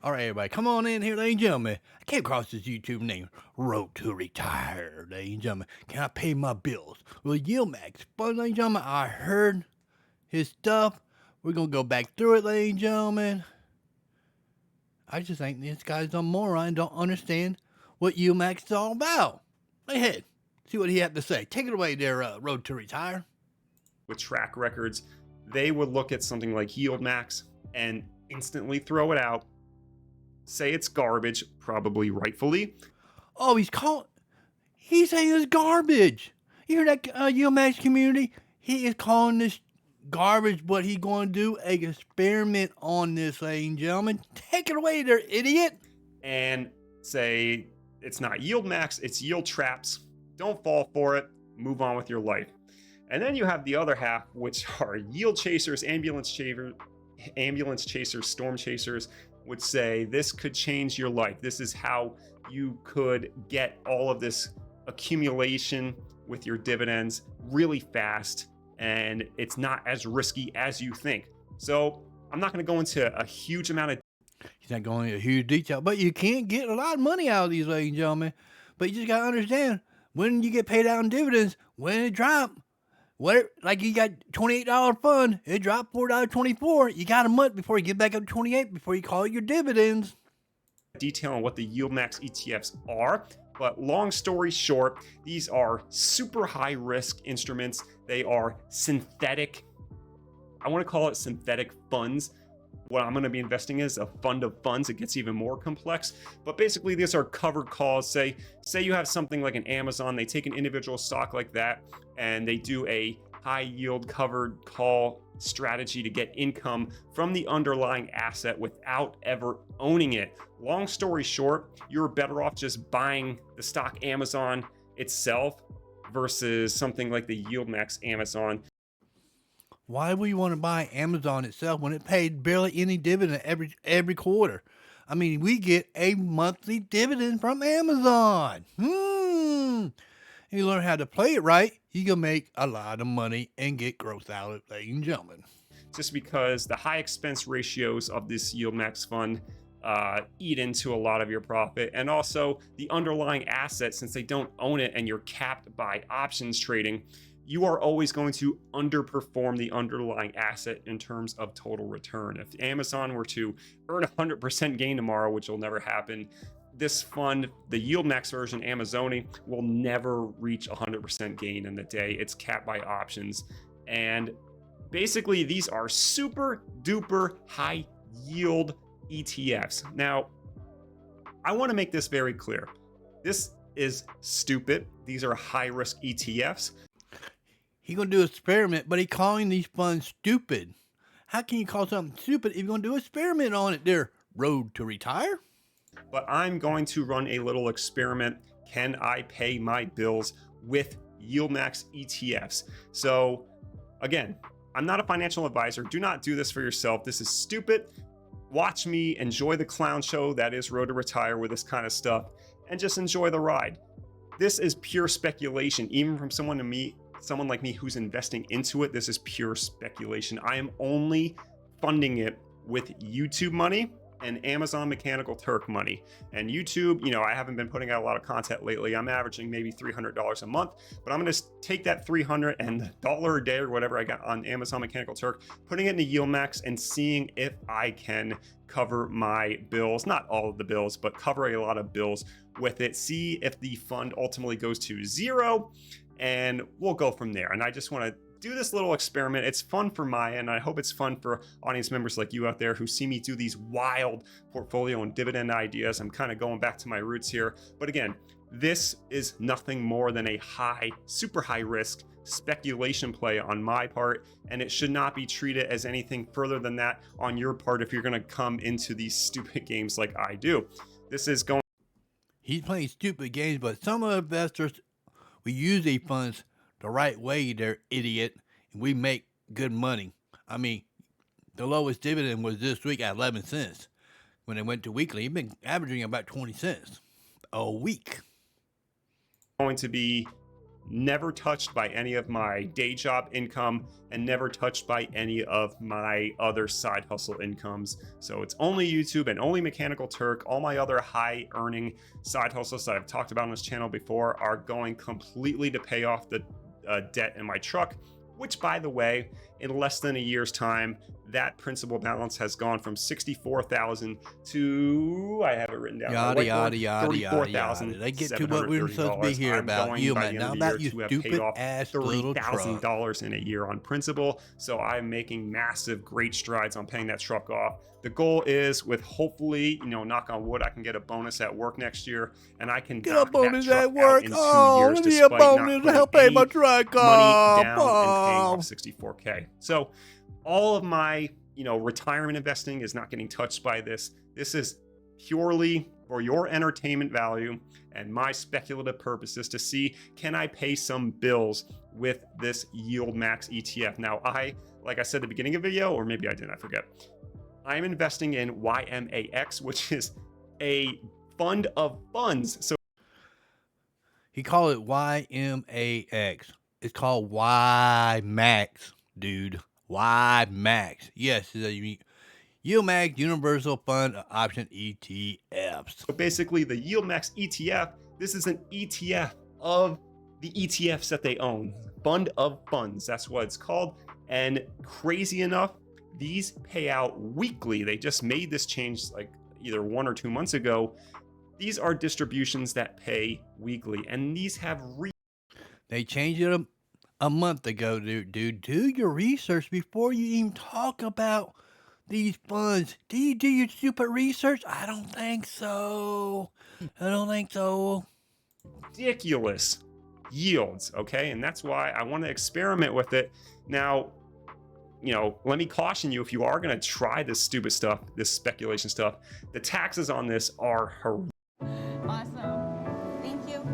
All right, everybody, come on in here, ladies and gentlemen. I came across this YouTube name, Road to Retire, ladies and gentlemen. Can I pay my bills? Well, Yieldmax, but ladies and gentlemen, I heard his stuff. We're going to go back through it, ladies and gentlemen. I just think this guy's a moron, don't understand what Yieldmax is all about. Go ahead, see what he had to say. Take it away there, Road to Retire. With track records, they would look at something like Yieldmax and instantly throw it out, say it's garbage, probably rightfully. Oh, he's saying it's garbage. You hear that, Yieldmax community? He is calling this garbage, but he's going to do an experiment on this, ladies and gentlemen. Take it away there, idiot. And say it's not Yieldmax, it's yield traps. Don't fall for it. Move on with your life. And then you have the other half, which are yield chasers, ambulance chasers, storm chasers, would say this could change your life. This is how you could get all of this accumulation with your dividends really fast, and it's not as risky as you think. So I'm not going to go into a huge amount of He's not going into huge detail, but you can't get a lot of money out of these, ladies and gentlemen. But you just got to understand, when you get paid out in dividends, when it drop, like you got $28 fund, it dropped $4.24. You got a month before you get back up to 28 before you call it your dividends. detail on what the Yieldmax ETFs are. But long story short, these are super high risk instruments. They are synthetic. I want to call it synthetic funds. What I'm going to be investing is a fund of funds. It gets even more complex, but basically these are covered calls. Say you have something like an Amazon, they take an individual stock like that and they do a high yield covered call strategy to get income from the underlying asset without ever owning it. Long story short, you're better off just buying the stock Amazon itself versus something like the Yieldmax Amazon. Why would you want to buy Amazon itself when it paid barely any dividend every quarter? I mean, we get a monthly dividend from Amazon. You learn how to play it right, you can make a lot of money and get growth out of it, ladies and gentlemen. Just because the high expense ratios of this Yieldmax fund eat into a lot of your profit, and also the underlying asset, since they don't own it and you're capped by options trading, you are always going to underperform the underlying asset in terms of total return. If Amazon were to earn 100% gain tomorrow, which will never happen, this fund, the Yieldmax version, Amazoni, will never reach 100% gain in the day. It's capped by options. And basically, these are super duper high yield ETFs. Now, I want to make this very clear. This is stupid. These are high risk ETFs. He's going to do an experiment, but he's calling these funds stupid. How can you call something stupid if you're going to do an experiment on it there? Road to Retire? But I'm going to run a little experiment. Can I pay my bills with Yieldmax ETFs? So again, I'm not a financial advisor. Do not do this for yourself. This is stupid. Watch me enjoy the clown show that is Road to Retire with this kind of stuff, and just enjoy the ride. This is pure speculation, even from someone like me who's investing into it. This is pure speculation. I am only funding it with YouTube money and Amazon Mechanical Turk money. And YouTube, I haven't been putting out a lot of content lately. I'm averaging maybe $300 a month, but I'm gonna take that $300 and $1 a day or whatever I got on Amazon Mechanical Turk, putting it into Yieldmax and seeing if I can cover my bills, not all of the bills, but cover a lot of bills with it. See if the fund ultimately goes to zero, and we'll go from there. And I just want to do this little experiment. It's fun for my end. I hope it's fun for audience members like you out there who see me do these wild portfolio and dividend ideas. I'm kind of going back to my roots here. But again, this is nothing more than a super high risk speculation play on my part, and it should not be treated as anything further than that on your part if you're going to come into these stupid games like I do. He's playing stupid games, but some of the investors, we use these funds the right way, they're idiot, and we make good money. I mean, the lowest dividend was this week at 11 cents. When it went to weekly, you've been averaging about 20 cents a week. Going to be never touched by any of my day job income and never touched by any of my other side hustle incomes. So it's only YouTube and only Mechanical Turk. All my other high earning side hustles that I've talked about on this channel before are going completely to pay off the debt in my truck, which, by the way, in less than a year's time, that principal balance has gone from 64,000 to, I have it written down, Yada, yada, yada, yada, yada. They get to what we're supposed to be here I'm about. going by Yieldmax. the Now end of the about year you to have paid stupid off ass little truck. $30,000 in a year on principal. So I'm making massive, great strides on paying that truck off. The goal is, with hopefully, knock on wood, I can get a bonus at work next year, and I can Get a knock bonus that truck at work. out in 2 Oh, years, let me a despite not bonus to putting help pay my any truck money off. down and paying Oh. off 64K. So all of my, retirement investing is not getting touched by this. This is purely for your entertainment value and my speculative purposes to see, can I pay some bills with this Yieldmax ETF? Now, like I said at the beginning of the video, or maybe I didn't, I forget. I'm investing in YMAX, which is a fund of funds. So He called it YMAX. It's called YMAX, dude. YMAX. Yes, it's a Yieldmax Universal Fund Option ETFs. basically, the Yieldmax ETF, this is an ETF of the ETFs that they own. Fund of funds, that's what it's called. And crazy enough, these pay out weekly. They just made this change like either 1 or 2 months ago. These are distributions that pay weekly, and these have They changed it a month ago, dude. Do your research before you even talk about these funds. Do you do your stupid research? I don't think so. ridiculous yields, okay? And that's why I want to experiment with it. Now, let me caution you, if you are going to try this stupid stuff, this speculation stuff, the taxes on this are horrendous. Awesome. Thank you.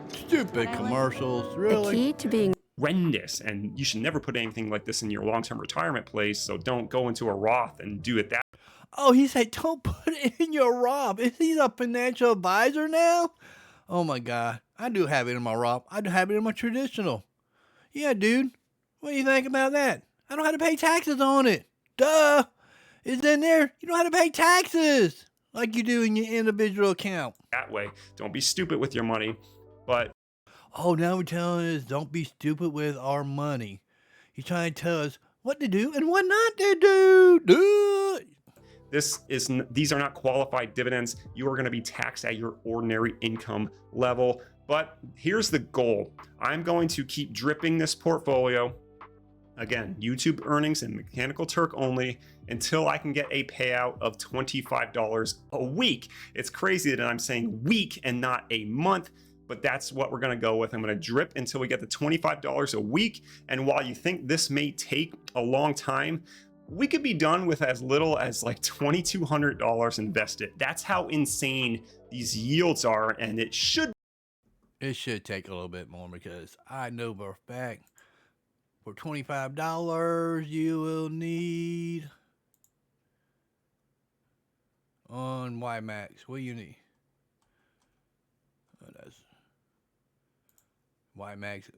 Stupid commercials, really. The key to being Horrendous, and you should never put anything like this in your long-term retirement place. So don't go into a Roth and do it that. Oh, he said, don't put it in your Roth. Is he a financial advisor now? Oh my God. I do have it in my Roth. I do have it in my traditional. Yeah, dude. What do you think about that? I don't have to pay taxes on it. Duh. It's in there. You don't have to pay taxes like you do in your individual account. That way, don't be stupid with your money. But oh, now we're telling us don't be stupid with our money. He's trying to tell us what to do and what not to do. these are not qualified dividends. You are going to be taxed at your ordinary income level. But here's the goal. I'm going to keep dripping this portfolio. Again, YouTube earnings and Mechanical Turk only, until I can get a payout of $25 a week. It's crazy that I'm saying week and not a month, but that's what we're going to go with. I'm going to drip until we get the $25 a week. And while you think this may take a long time, we could be done with as little as like $2,200 invested. That's how insane these yields are, and it should take a little bit more, because I know for a fact for $25 you will need on YMAX. What do you need? Oh, that's YMAX.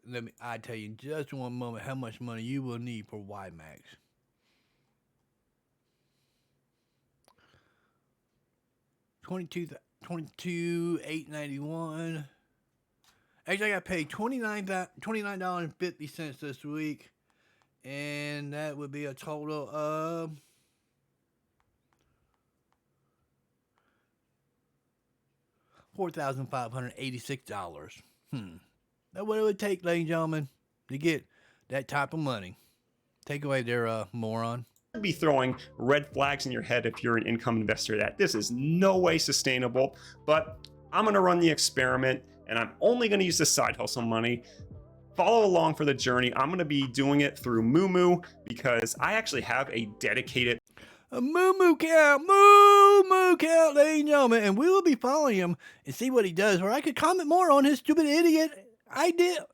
I tell you in just one moment how much money you will need for YMAX. $22,891. Actually, I got paid $29.50 this week, and that would be a total of $4,586. That's what it would take, ladies and gentlemen, to get that type of money. Take away their moron. be throwing red flags in your head if you're an income investor that this is no way sustainable. But I'm going to run the experiment, and I'm only going to use the side hustle money. Follow along for the journey. I'm going to be doing it through Moo, because I actually have a dedicated Moo count, ladies and gentlemen, and we will be following him and see what he does, or I could comment more on his stupid idiot idea.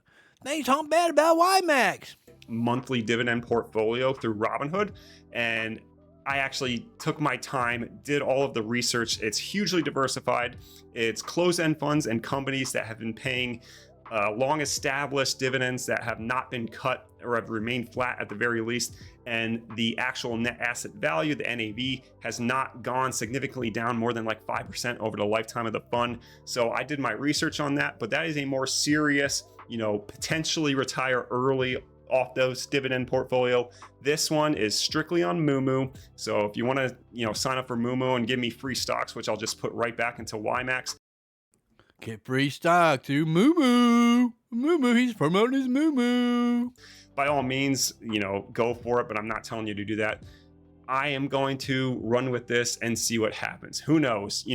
Things talking bad about YMAX. monthly dividend portfolio through Robinhood, and I actually took my time, did all of the research. It's hugely diversified. It's closed-end funds and companies that have been paying long established dividends that have not been cut or have remained flat at the very least. And the actual net asset value, the NAV, has not gone significantly down more than like 5% over the lifetime of the fund. So I did my research on that, but that is a more serious, potentially retire early off those dividend portfolio. This one is strictly on Moomoo. So if you want to, sign up for Moomoo and give me free stocks, which I'll just put right back into Yieldmax, Get free stock through Moo Moo. He's promoting his Moo. by all means, go for it, but I'm not telling you to do that. I am going to run with this and see what happens. Who knows?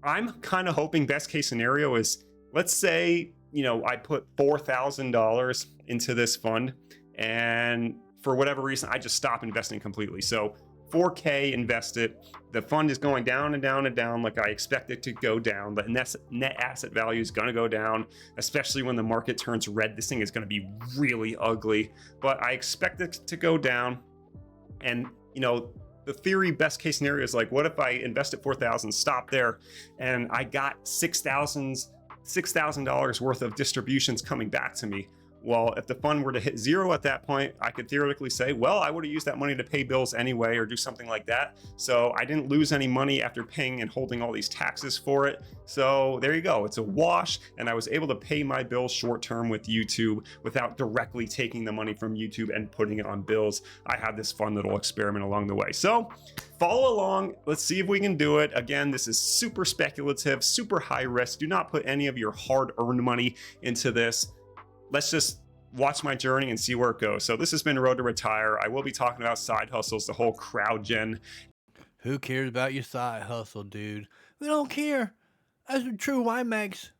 I'm kind of hoping best case scenario is, let's say, I put $4,000 into this fund, and for whatever reason, I just stop investing completely. So 4K invested, the fund is going down and down and down like I expect it to go down. The net asset value is going to go down, especially when the market turns red. This thing is going to be really ugly, but I expect it to go down. And, the theory best case scenario is like, what if I invested 4,000, stop there, and I got $6,000 worth of distributions coming back to me? Well, if the fund were to hit zero at that point, I could theoretically say, well, I would have used that money to pay bills anyway or do something like that. So I didn't lose any money after paying and holding all these taxes for it. So there you go. It's a wash. And I was able to pay my bills short term with YouTube without directly taking the money from YouTube and putting it on bills. I had this fun little experiment along the way. So follow along. Let's see if we can do it. Again, this is super speculative, super high risk. Do not put any of your hard-earned money into this. Let's just watch my journey and see where it goes. So this has been Road to Retire. I will be talking about side hustles, the whole crowd gen. Who cares about your side hustle, dude? We don't care. As true Yieldmax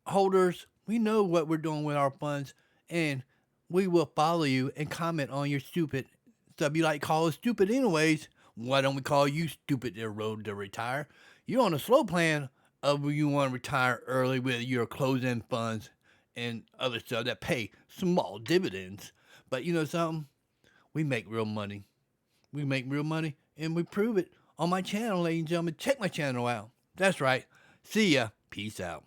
holders, we know what we're doing with our funds, and we will follow you and comment on your stupid stuff. You like call us stupid anyways. Why don't we call you stupid there, Road to Retire? You're on a slow plan of you want to retire early with your closed-end funds and other stuff that pay small dividends. But you know something? We make real money. We make real money, and we prove it on my channel, ladies and gentlemen. Check my channel out. That's right. See ya. Peace out.